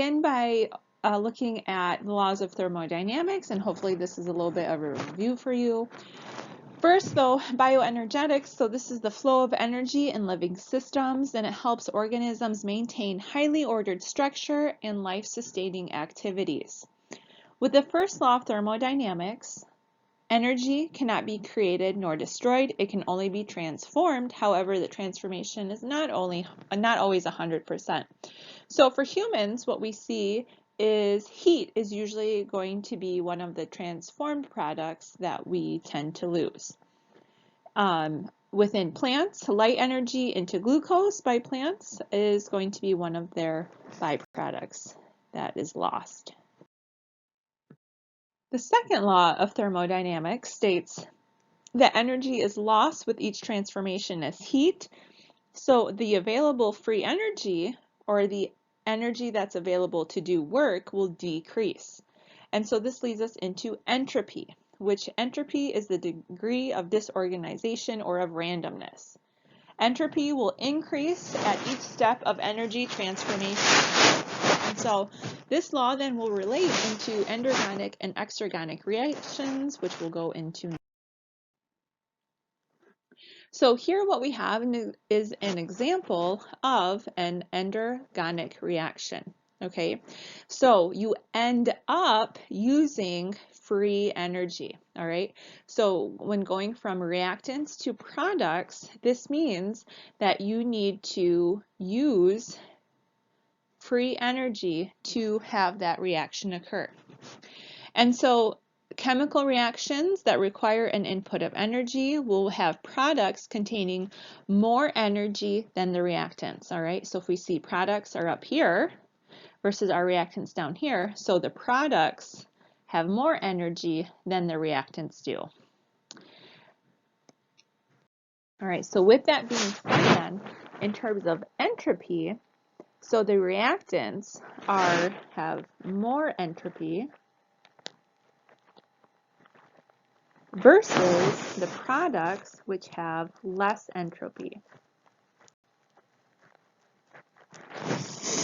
begin by looking at the laws of thermodynamics, and hopefully this is a little bit of a review for you. First though, bioenergetics, so this is the flow of energy in living systems, and it helps organisms maintain highly ordered structure and life-sustaining activities. With the first law of thermodynamics, energy cannot be created nor destroyed, it can only be transformed. However, the transformation is not always 100%. So for humans, what we see is heat is usually going to be one of the transformed products that we tend to lose. Within plants, light energy into glucose by plants is going to be one of their byproducts that is lost. The second law of thermodynamics states that energy is lost with each transformation as heat. So the available free energy, or the energy that's available to do work, will decrease. And so this leads us into entropy, which entropy is the degree of disorganization or of randomness. Entropy will increase at each step of energy transformation. And so this law then will relate into endergonic and exergonic reactions, which we'll go into now. So here what we have is an example of an endergonic reaction. Okay, so you end up using free energy. All right, so when going from reactants to products, this means that you need to use free energy to have that reaction occur. And so chemical reactions that require an input of energy will have products containing more energy than the reactants. All right, so if we see products are up here versus our reactants down here, so the products have more energy than the reactants do. All right, so with that being said then, in terms of entropy, so the reactants have more entropy versus the products, which have less entropy.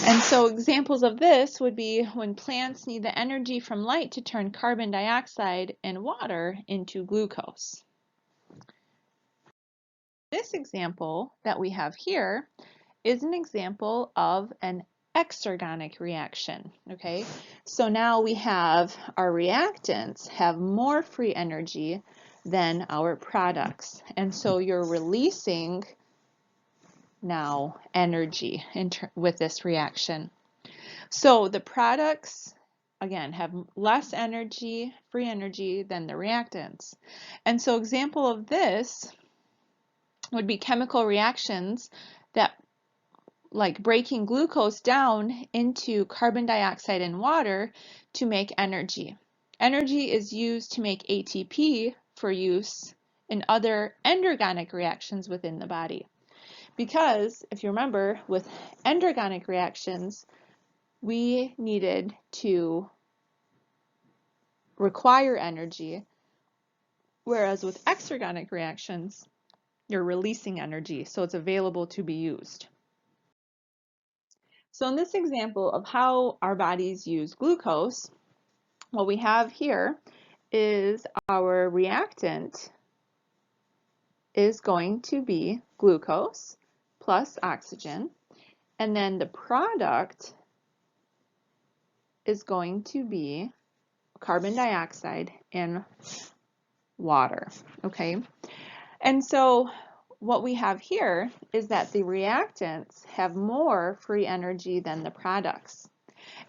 And so examples of this would be when plants need the energy from light to turn carbon dioxide and water into glucose. This example that we have here is an example of an exergonic reaction. Okay, so now we have our reactants have more free energy than our products, and so you're releasing now energy with this reaction. So the products again have less energy, free energy, than the reactants. And so example of this would be chemical reactions that like breaking glucose down into carbon dioxide and water to make energy. Energy is used to make ATP for use in other endergonic reactions within the body. Because if you remember, with endergonic reactions, we needed to require energy, whereas with exergonic reactions, you're releasing energy, so it's available to be used. So in this example of how our bodies use glucose, what we have here is our reactant is going to be glucose plus oxygen, and then the product is going to be carbon dioxide and water. Okay, and so what we have here is that the reactants have more free energy than the products.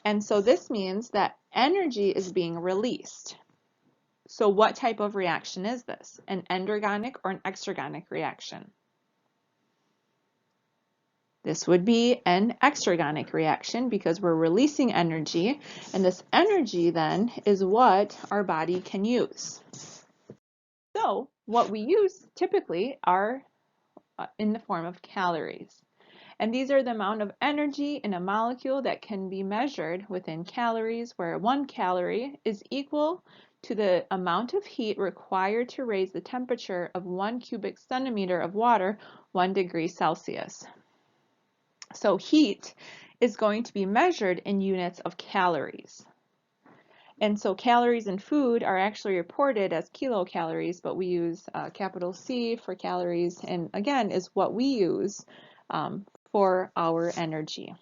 And so this means that energy is being released. So what type of reaction is this? An endergonic or an exergonic reaction? This would be an exergonic reaction because we're releasing energy, and this energy then is what our body can use. So what we use typically are in the form of calories. And these are the amount of energy in a molecule that can be measured within calories, where 1 calorie is equal to the amount of heat required to raise the temperature of 1 cubic centimeter of water 1 degree Celsius. So heat is going to be measured in units of calories. And so calories in food are actually reported as kilocalories, but we use capital C for calories, and again is what we use for our energy.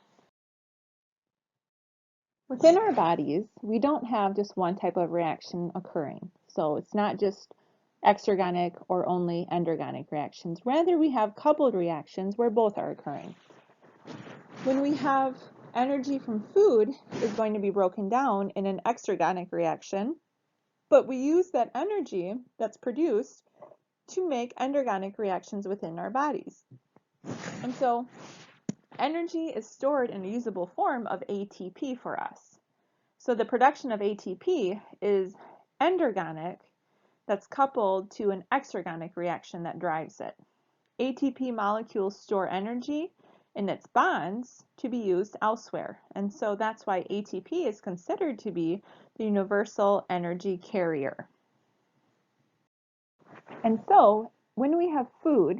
Within our bodies, we don't have just one type of reaction occurring. So it's not just exergonic or only endergonic reactions. Rather, we have coupled reactions where both are occurring. When we have energy from food, is going to be broken down in an exergonic reaction, but we use that energy that's produced to make endergonic reactions within our bodies. And so energy is stored in a usable form of ATP for us. So the production of ATP is endergonic that's coupled to an exergonic reaction that drives it. ATP molecules store energy in its bonds to be used elsewhere. And so that's why ATP is considered to be the universal energy carrier. And so when we have food,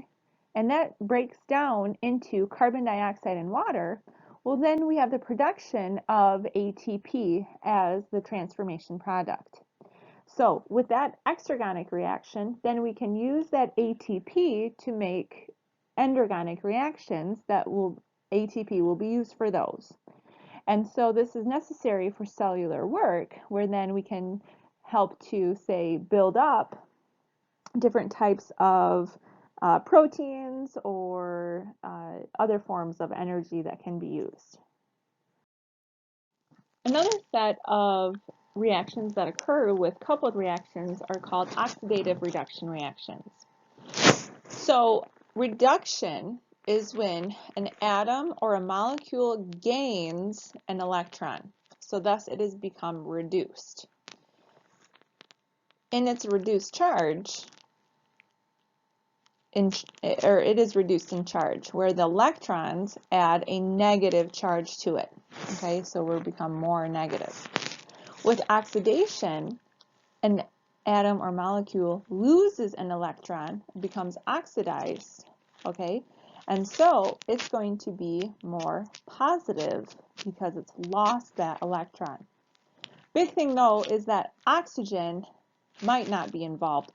and that breaks down into carbon dioxide and water, well, then we have the production of ATP as the transformation product. So with that exergonic reaction, then we can use that ATP to make endergonic reactions that ATP will be used for those. And so this is necessary for cellular work, where then we can help to, say, build up different types of proteins or other forms of energy that can be used. Another set of reactions that occur with coupled reactions are called oxidative reduction reactions. So reduction is when an atom or a molecule gains an electron. So thus it has become reduced. In its reduced charge, it is reduced in charge, where the electrons add a negative charge to it. Okay, so we'll become more negative. With oxidation, an atom or molecule loses an electron, becomes oxidized, okay? And so it's going to be more positive because it's lost that electron. Big thing though is that oxygen might not be involved,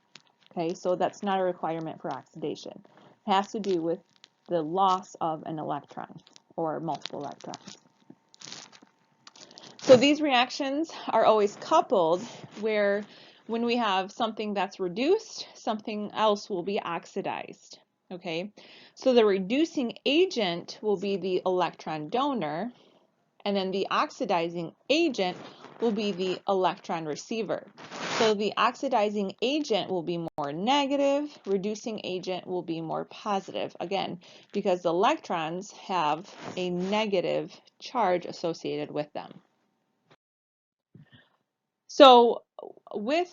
okay? So that's not a requirement for oxidation. It has to do with the loss of an electron or multiple electrons. So these reactions are always coupled, where when we have something that's reduced, something else will be oxidized. Okay, so the reducing agent will be the electron donor, and then the oxidizing agent will be the electron receiver. So the oxidizing agent will be more negative, reducing agent will be more positive, again, because the electrons have a negative charge associated with them. So with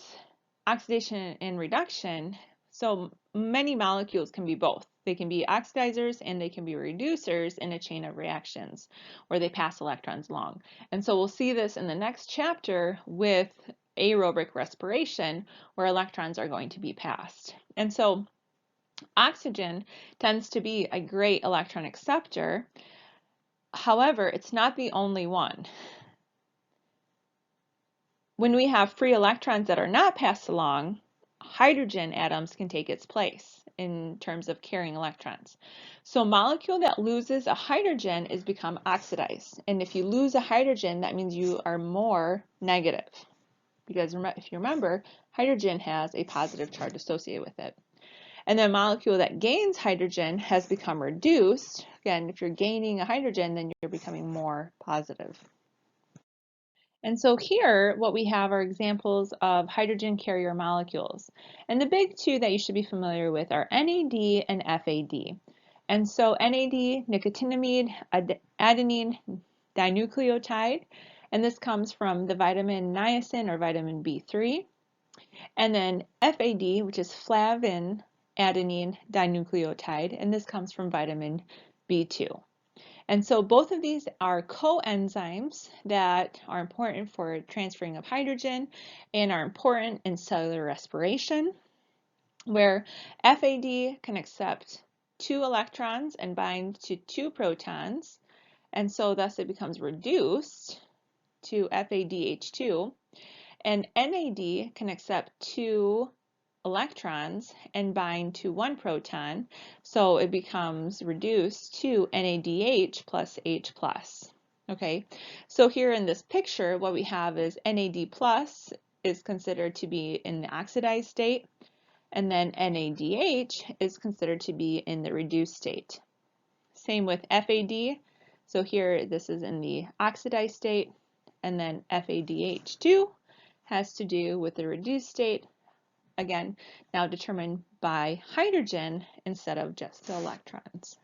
oxidation and reduction, so many molecules can be both. They can be oxidizers and they can be reducers in a chain of reactions where they pass electrons along. And so we'll see this in the next chapter with aerobic respiration, where electrons are going to be passed. And so oxygen tends to be a great electron acceptor. However, it's not the only one. When we have free electrons that are not passed along, hydrogen atoms can take its place in terms of carrying electrons. So a molecule that loses a hydrogen is become oxidized. And if you lose a hydrogen, that means you are more negative. Because if you remember, hydrogen has a positive charge associated with it. And the molecule that gains hydrogen has become reduced. Again, if you're gaining a hydrogen, then you're becoming more positive. And so here, what we have are examples of hydrogen carrier molecules. And the big two that you should be familiar with are NAD and FAD. And so NAD, nicotinamide adenine dinucleotide, and this comes from the vitamin niacin or vitamin B3. And then FAD, which is flavin adenine dinucleotide, and this comes from vitamin B2. And so both of these are coenzymes that are important for transferring of hydrogen and are important in cellular respiration, where FAD can accept 2 electrons and bind to 2 protons, and so thus it becomes reduced to FADH2, and NAD can accept 2 electrons and bind to 1 proton, so it becomes reduced to NADH plus H plus. Okay, so here in this picture, what we have is NAD plus is considered to be in the oxidized state, and then NADH is considered to be in the reduced state. Same with FAD, so here this is in the oxidized state, and then FADH2 has to do with the reduced state, again, now determined by hydrogen instead of just the electrons.